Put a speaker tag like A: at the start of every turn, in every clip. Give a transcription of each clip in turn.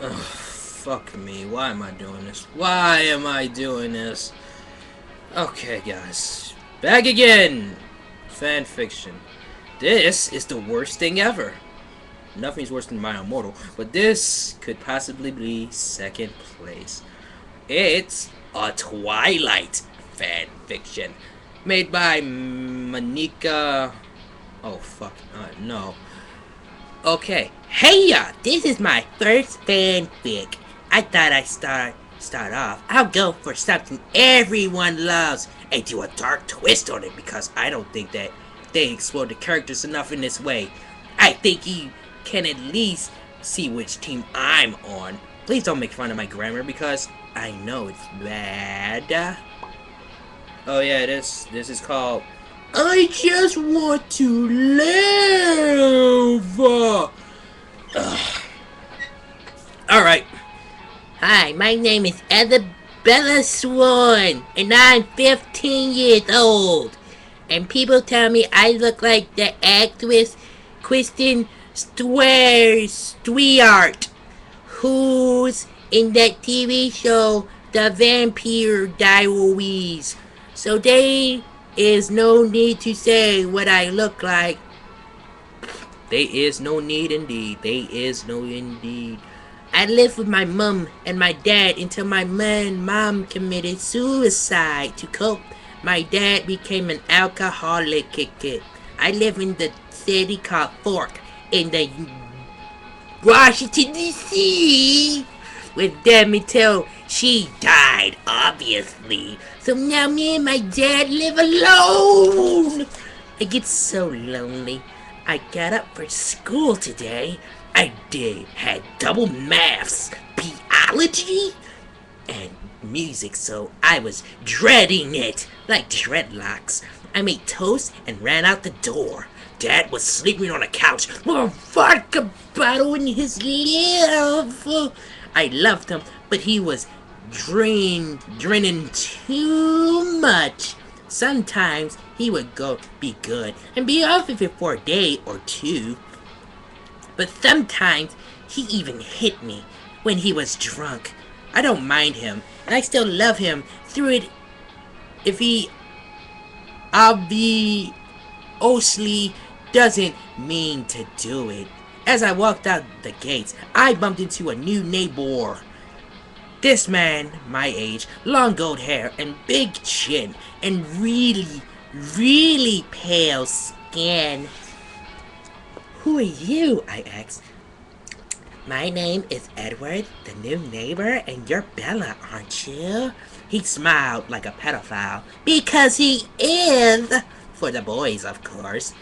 A: Ugh, fuck me. Why am I doing this? Why am I doing this? Okay, guys. Back again! Fan fiction. This is the worst thing ever. Nothing's worse than My Immortal, but this could possibly be second place. It's a Twilight fan fiction. Made by Monica. Oh, fuck. No. Okay. Hey ya! This is my first fanfic. I thought I'd start off. I'll go for something everyone loves and do a dark twist on it because I don't think that they explored the characters enough in this way. I think you can at least see which team I'm on. Please don't make fun of my grammar because I know it's bad. Oh yeah, this is called I Just Want to Live. Alright. Hi, my name is Isabella Swan, and I'm 15 years old. And people tell me I look like the actress Kristen Stewart, who's in that TV show, The Vampire Diaries. So there is no need to say what I look like. There is no need indeed. There is no indeed. I lived with my mom and my dad until my mom committed suicide to cope. My dad became an alcoholic. I live in the city called Fork in the Washington D.C. with them until she died, obviously. So now me and my dad live alone. I get so lonely. I got up for school today. I had double maths, biology, and music, so I was dreading it like dreadlocks. I made toast and ran out the door. Dad was sleeping on a couch with a vodka bottle in his lap. I loved him, but he was drinking too much. Sometimes he would be good and be off of it for a day or two. But sometimes he even hit me when he was drunk. I don't mind him, and I still love him through it if he obviously doesn't mean to do it. As I walked out the gates, I bumped into a new neighbor. This man, my age, long gold hair and big chin, and really pale skin. Who are you? I asked. My name is Edward, the new neighbor, and you're Bella, aren't you? He smiled like a pedophile, because he is, for the boys, of course.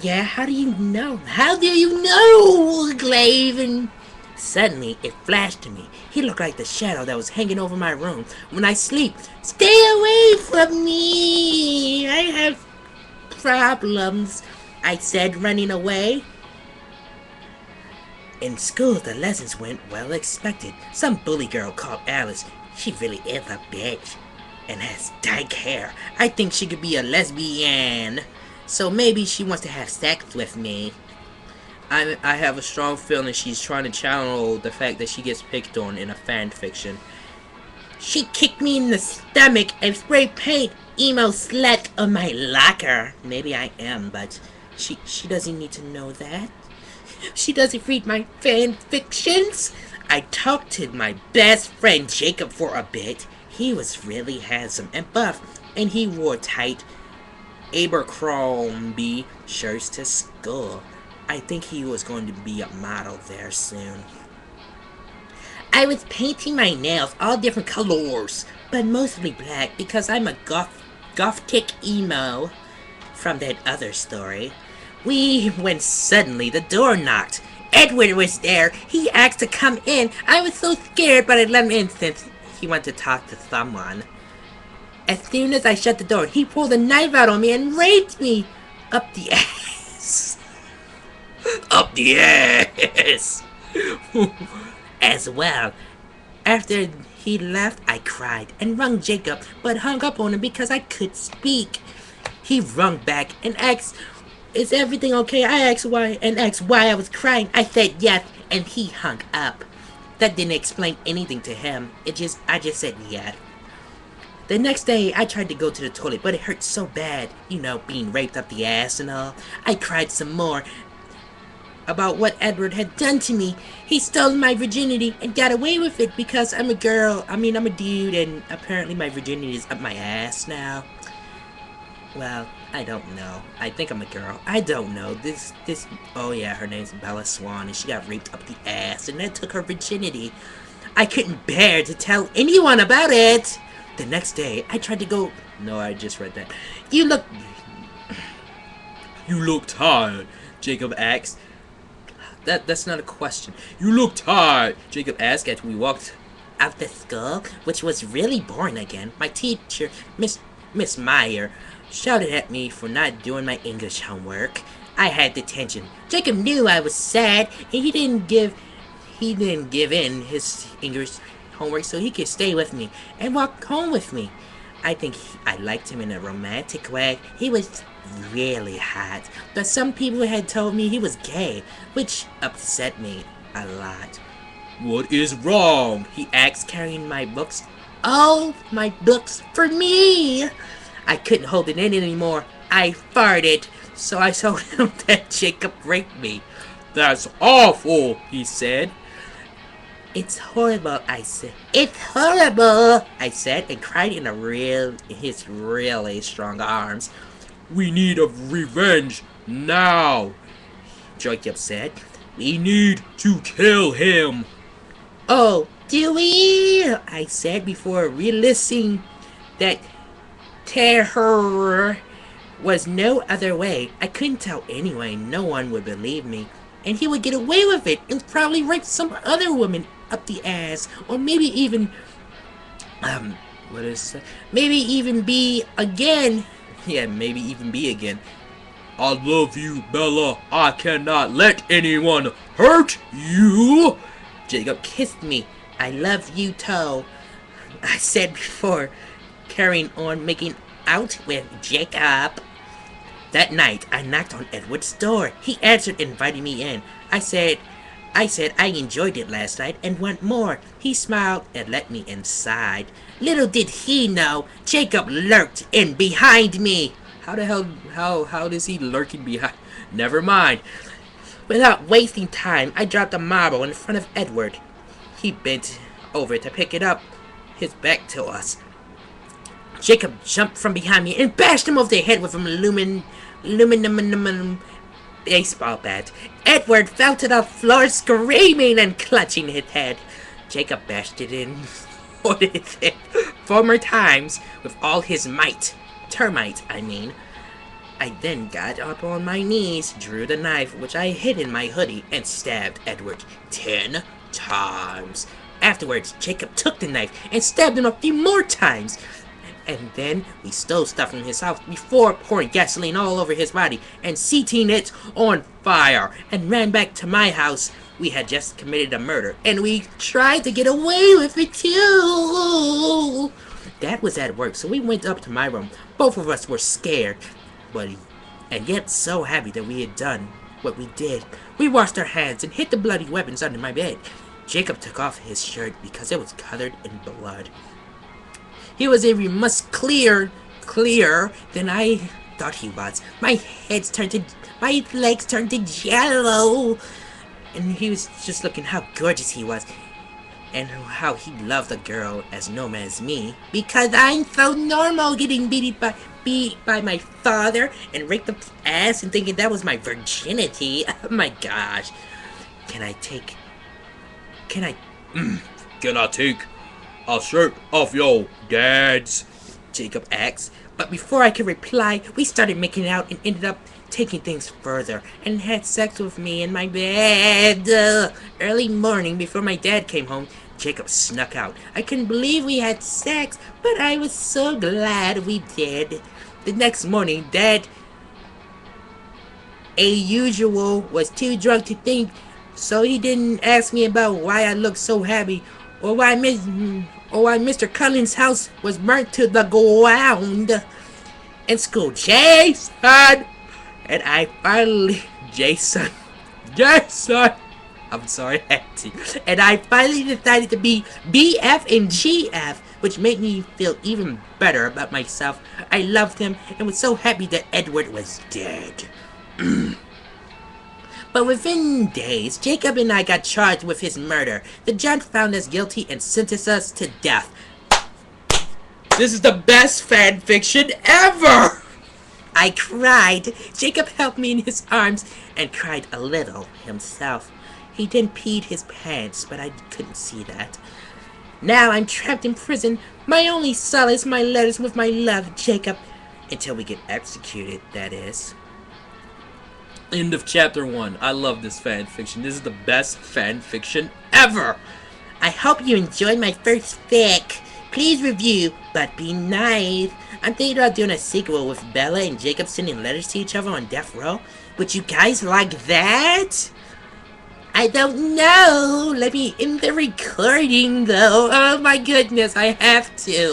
A: Yeah, how do you know? How do you know, Glaven? Suddenly, it flashed to me. He looked like the shadow that was hanging over my room when I sleep. Stay away from me! I have problems, I said, running away. In school, the lessons went well expected. Some bully girl called Alice. She really is a bitch and has dyke hair. I think she could be a lesbian. So maybe she wants to have sex with me. I have a strong feeling she's trying to channel the fact that she gets picked on in a fan fiction. She kicked me in the stomach and sprayed paint emo slut on my locker. Maybe I am, but she doesn't need to know that. She doesn't read my fan fictions. I talked to my best friend Jacob for a bit. He was really handsome and buff, and he wore tight Abercrombie shirts to school. I think he was going to be a model there soon. I was painting my nails all different colors, but mostly black because I'm a gothic emo from that other story. When suddenly the door knocked. Edward was there. He asked to come in. I was so scared, but I let him in since he wanted to talk to someone. As soon as I shut the door, he pulled a knife out on me and raped me up the ass. Up the ass! As well. After he left, I cried and rung Jacob, but hung up on him because I could speak. He rung back and asked, is everything okay? I asked why I was crying. I said yes, and he hung up.
B: That didn't explain anything to him. I just said yeah. The next day, I tried to go to the toilet, but it hurt so bad. You know, being raped up the ass and all. I cried some more about what Edward had done to me. He stole my virginity and got away with it because I'm a girl. I'm a dude, and apparently my virginity is up my ass now. Well, I don't know. I think I'm a girl. I don't know. Oh yeah, her name's Bella Swan, and she got raped up the ass, and that took her virginity. I couldn't bear to tell anyone about it. The next day, I tried to go. No, I just read that. You look tired, Jacob asked. That's not a question. You look tired, Jacob asked as we walked out the school, which was really boring again. My teacher, Miss Meyer, shouted at me for not doing my English homework. I had detention. Jacob knew I was sad, and he didn't give in his English homework so he could stay with me and walk home with me. I think I liked him in a romantic way. He was really hot, but some people had told me he was gay, which upset me a lot. What is wrong? He asked, carrying my books. All my books for me! I couldn't hold it in anymore. I farted, so I told him that Jacob raped me. That's awful, he said. It's horrible, I said. It's horrible, I said, and cried in his really strong arms. We need a revenge now, Jacob said. We need to kill him. Oh, do we? I said before realizing that terror was no other way. I couldn't tell anyone. No one would believe me. And he would get away with it and probably rape some other woman up the ass. Or maybe even, maybe even be again. Yeah, maybe even be again. I love you, Bella. I cannot let anyone hurt you. Jacob kissed me. I love you, too. I said before, carrying on making out with Jacob. That night, I knocked on Edward's door. He answered, inviting me in. I said I enjoyed it last night and want more. He smiled and let me inside. Little did he know, Jacob lurked in behind me. How the hell, how does he lurking behind? Never mind. Without wasting time, I dropped a marble in front of Edward. He bent over to pick it up, his back to us. Jacob jumped from behind me and bashed him over the head with an aluminum baseball bat. Edward fell to the floor screaming and clutching his head. Jacob bashed it in on his head 4 more times with all his might. Termite, I mean. I then got up on my knees, drew the knife, which I hid in my hoodie, and stabbed Edward 10 times. Afterwards, Jacob took the knife and stabbed him a few more times. And then we stole stuff from his house before pouring gasoline all over his body and setting it on fire, and ran back to my house. We had just committed a murder, and we tried to get away with it too. Dad was at work, so we went up to my room. Both of us were scared, and yet so happy that we had done what we did. We washed our hands and hid the bloody weapons under my bed. Jacob took off his shirt because it was covered in blood. He was every much clearer than I thought he was. My legs turned to jello, and he was just looking how gorgeous he was, and how he loved a girl as normal as me, because I'm so normal, getting beat by my father and raped up the ass and thinking that was my virginity. Oh my gosh. Can I take a shirt off your dad's? Jacob asked. But before I could reply, we started making out and ended up taking things further and had sex with me in my bed. Early morning, before my dad came home, Jacob snuck out. I couldn't believe we had sex, but I was so glad we did. The next morning, Dad, as usual, was too drunk to think, so he didn't ask me about why I looked so happy, or why Mr. Cullen's house was burnt to the ground. In school, Jason! And I finally, Jason, I'm sorry, Auntie. And I finally decided to be BF and GF, which made me feel even better about myself. I loved him and was so happy that Edward was dead. But within days, Jacob and I got charged with his murder. The judge found us guilty and sentenced us to death.
A: This is the best fan fiction ever!
B: I cried. Jacob held me in his arms and cried a little himself. He didn't pee his pants, but I couldn't see that. Now I'm trapped in prison. My only solace, my letters with my love, Jacob. Until we get executed, that is.
A: End of chapter 1. I love this fan fiction. This is the best fan fiction ever!
B: I hope you enjoyed my first fic. Please review, but be nice. I'm thinking about doing a sequel with Bella and Jacob sending letters to each other on death row. Would you guys like that? I don't know. Let me end the recording though. Oh my goodness, I have to.